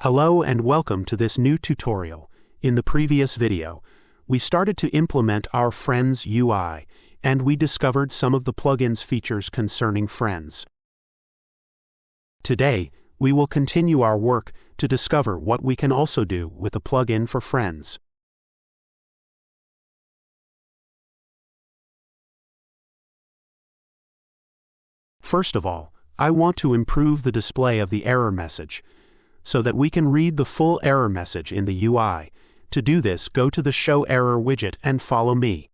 Hello and welcome to this new tutorial. In the previous video, we started to implement our Friends UI, and we discovered some of the plugin's features concerning Friends. Today, we will continue our work to discover what we can also do with a plugin for Friends. First of all, I want to improve the display of the error message, so that we can read the full error message in the UI. To do this, go to the Show Error widget and follow me.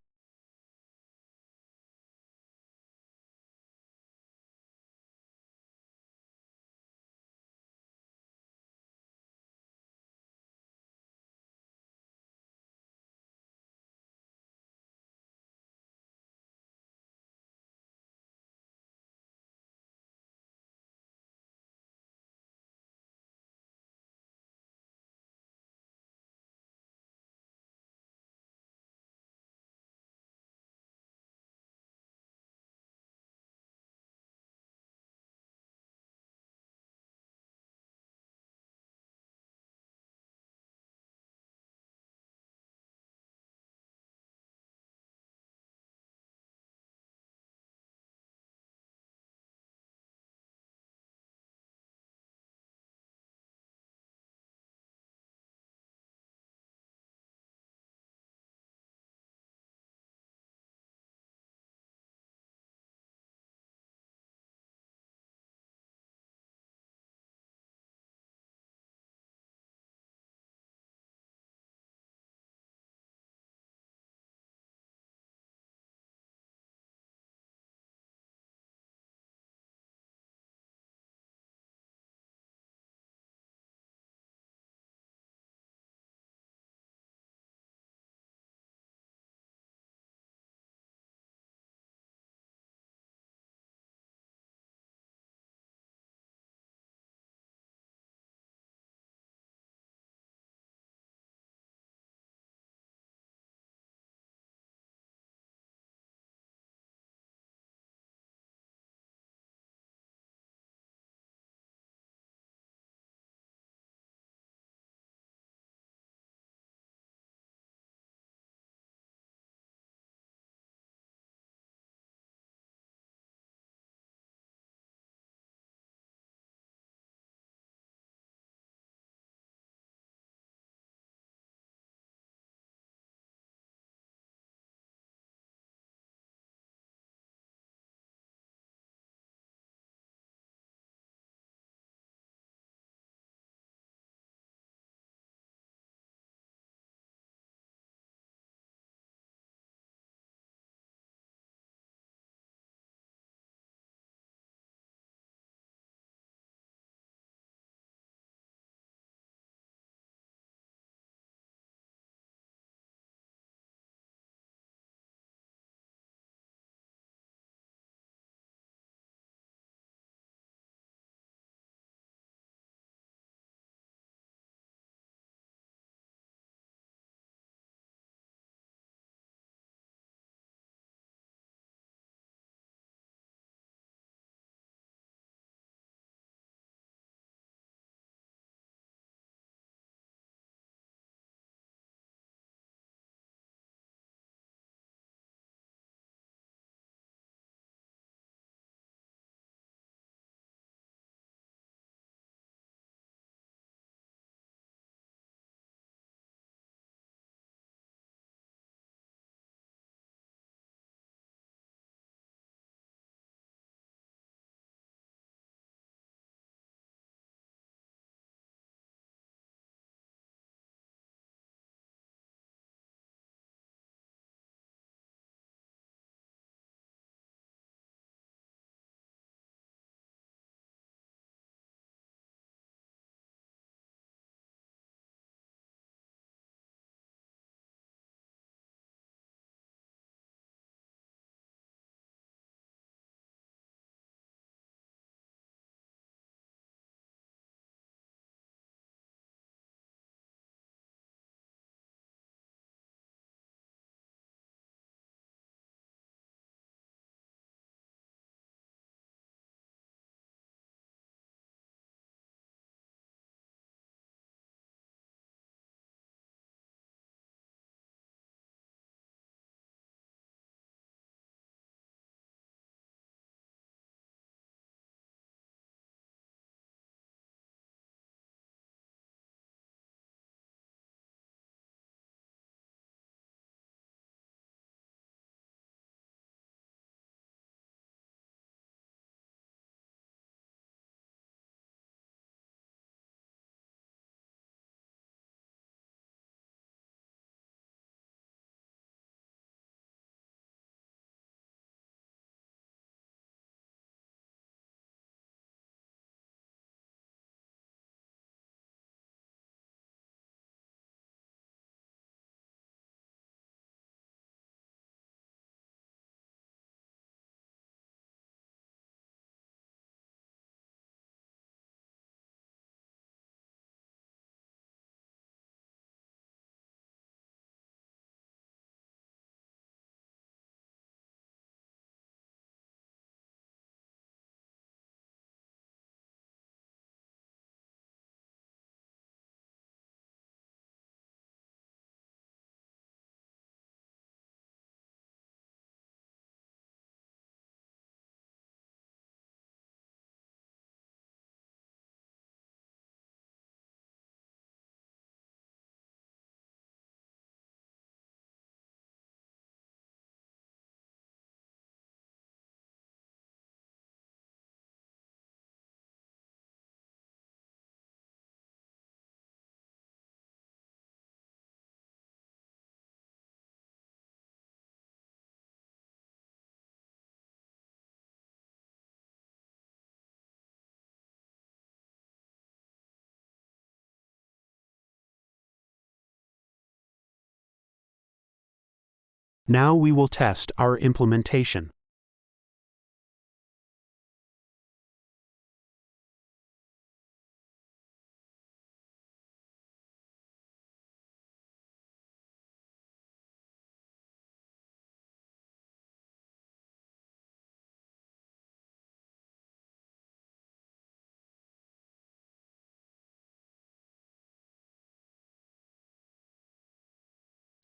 Now we will test our implementation.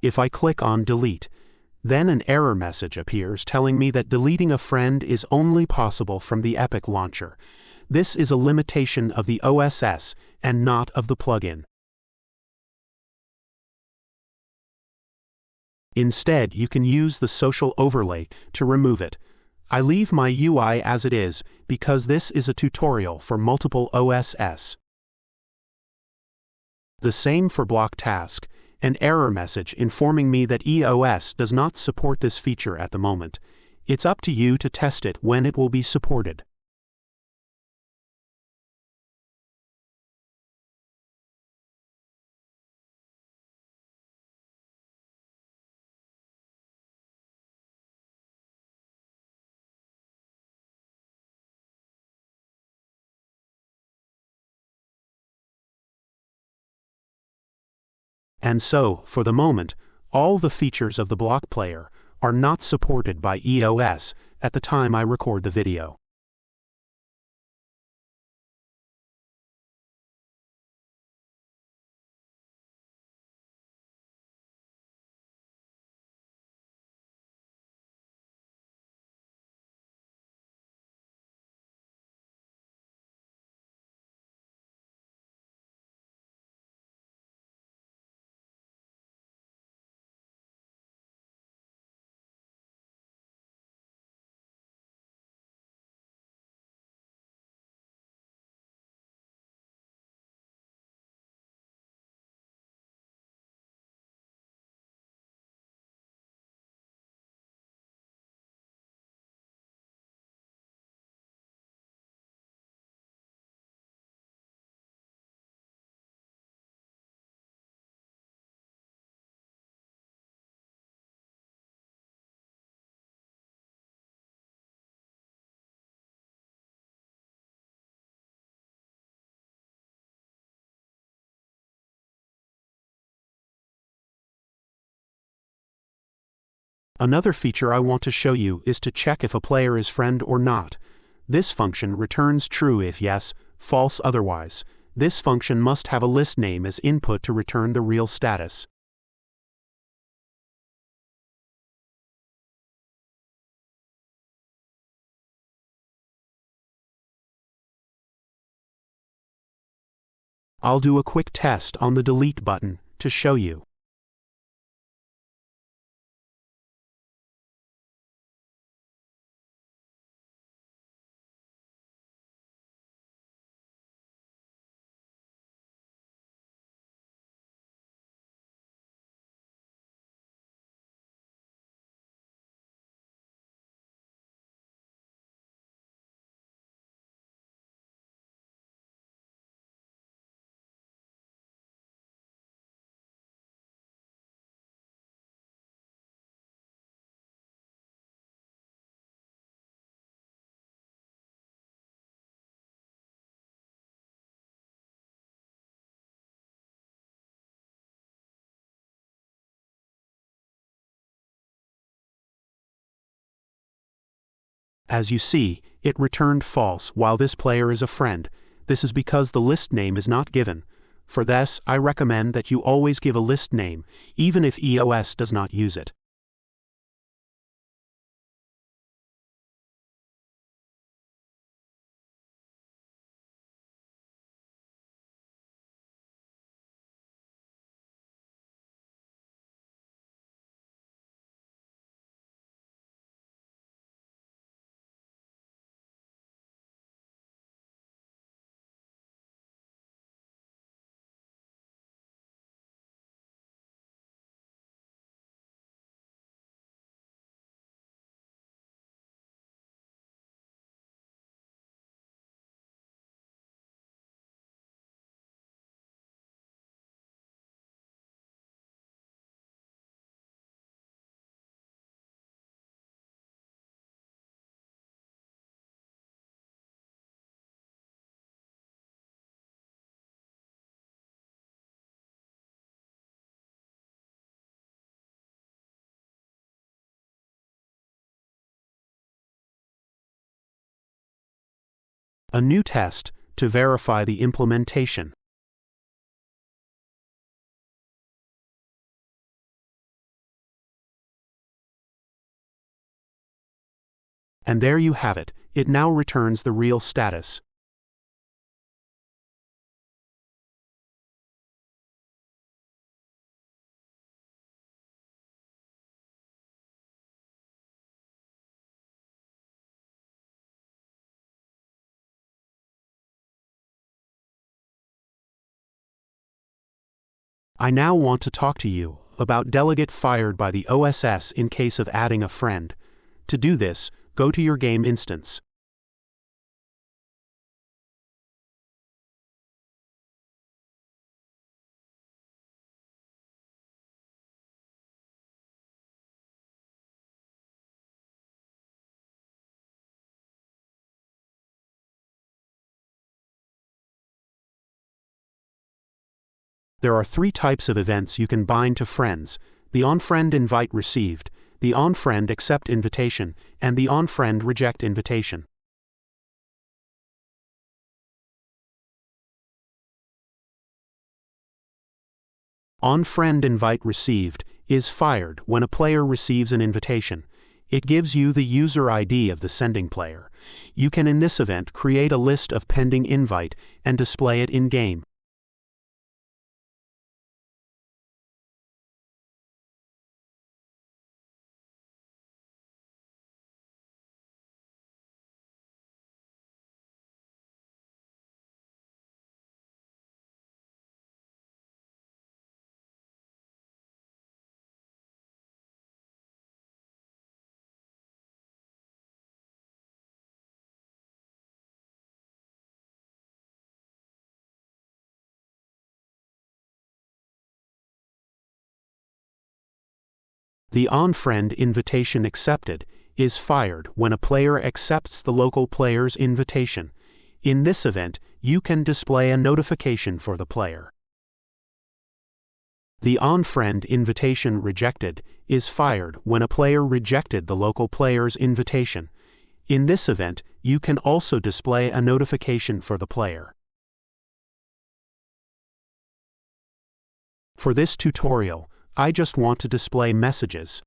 If I click on Delete, then an error message appears telling me that deleting a friend is only possible from the Epic launcher. This is a limitation of the OSS and not of the plugin. Instead, you can use the social overlay to remove it. I leave my UI as it is because this is a tutorial for multiple OSS. The same for block task, an error message informing me that EOS does not support this feature at the moment. It's up to you to test it when it will be supported. And so, for the moment, all the features of the block player are not supported by EOS at the time I record the video. Another feature I want to show you is to check if a player is friend or not. This function returns true if yes, false otherwise. This function must have a list name as input to return the real status. I'll do a quick test on the delete button to show you. As you see, it returned false while this player is a friend. This is because the list name is not given. For this, I recommend that you always give a list name, even if EOS does not use it. A new test to verify the implementation. And there you have it. It now returns the real status. I now want to talk to you about delegate fired by the OSS in case of adding a friend. To do this, go to your game instance. There are 3 types of events you can bind to friends: the onFriend invite received, the onFriend accept invitation, and the onFriend reject invitation. OnFriend invite received is fired when a player receives an invitation. It gives you the user ID of the sending player. You can in this event create a list of pending invite and display it in-game. The onFriend invitation accepted is fired when a player accepts the local player's invitation. In this event, you can display a notification for the player. The onFriend invitation rejected is fired when a player rejected the local player's invitation. In this event, you can also display a notification for the player. For this tutorial, I just want to display messages.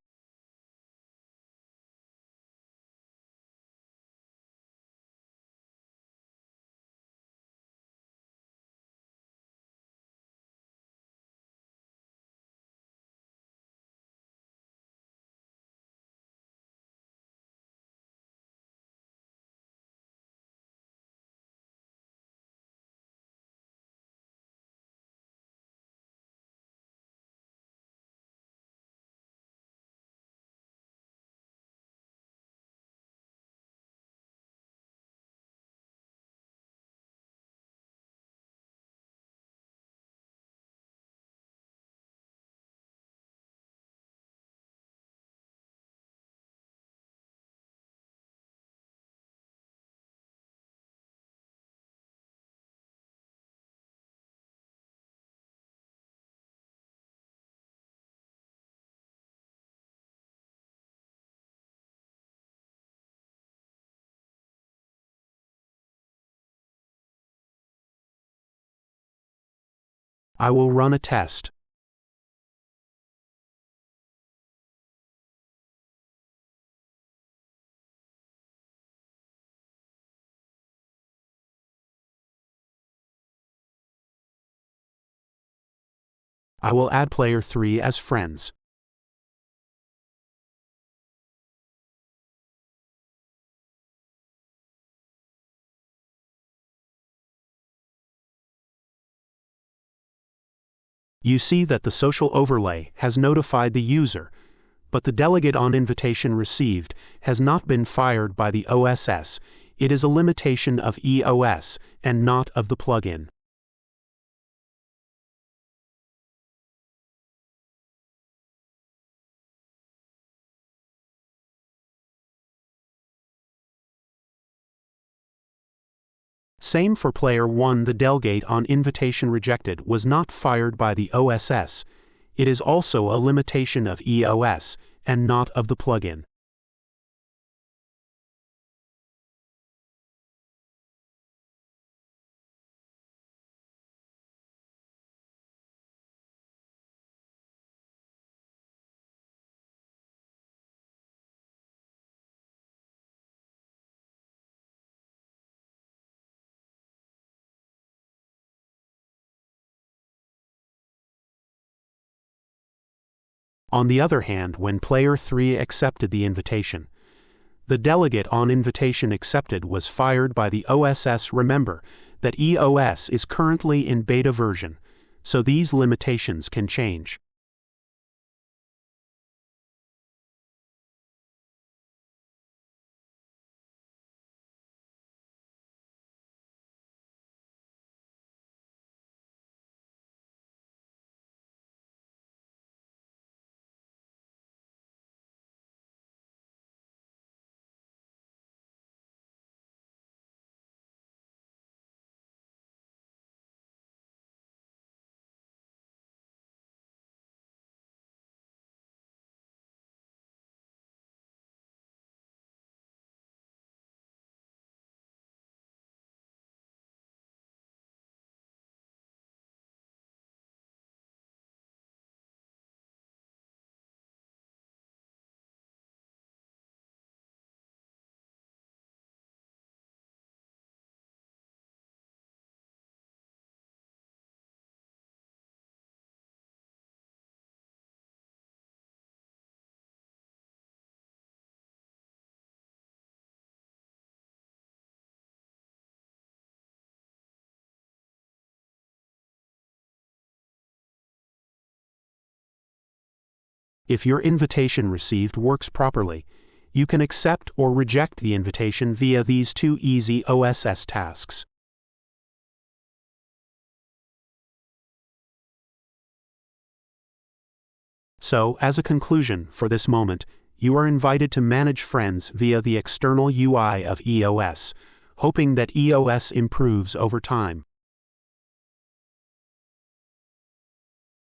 I will run a test. I will add player 3 as friends. You see that the social overlay has notified the user, but the delegate on invitation received has not been fired by the OSS. It is a limitation of EOS and not of the plugin. Same for player 1. The delegate on invitation rejected was not fired by the OSS. It is also a limitation of EOS and not of the plugin. On the other hand, when player 3 accepted the invitation, the delegate on invitation accepted was fired by the OSS. Remember that EOS is currently in beta version, so these limitations can change. If your invitation received works properly, you can accept or reject the invitation via these two easy OSS tasks. So, as a conclusion for this moment, you are invited to manage friends via the external UI of EOS, hoping that EOS improves over time.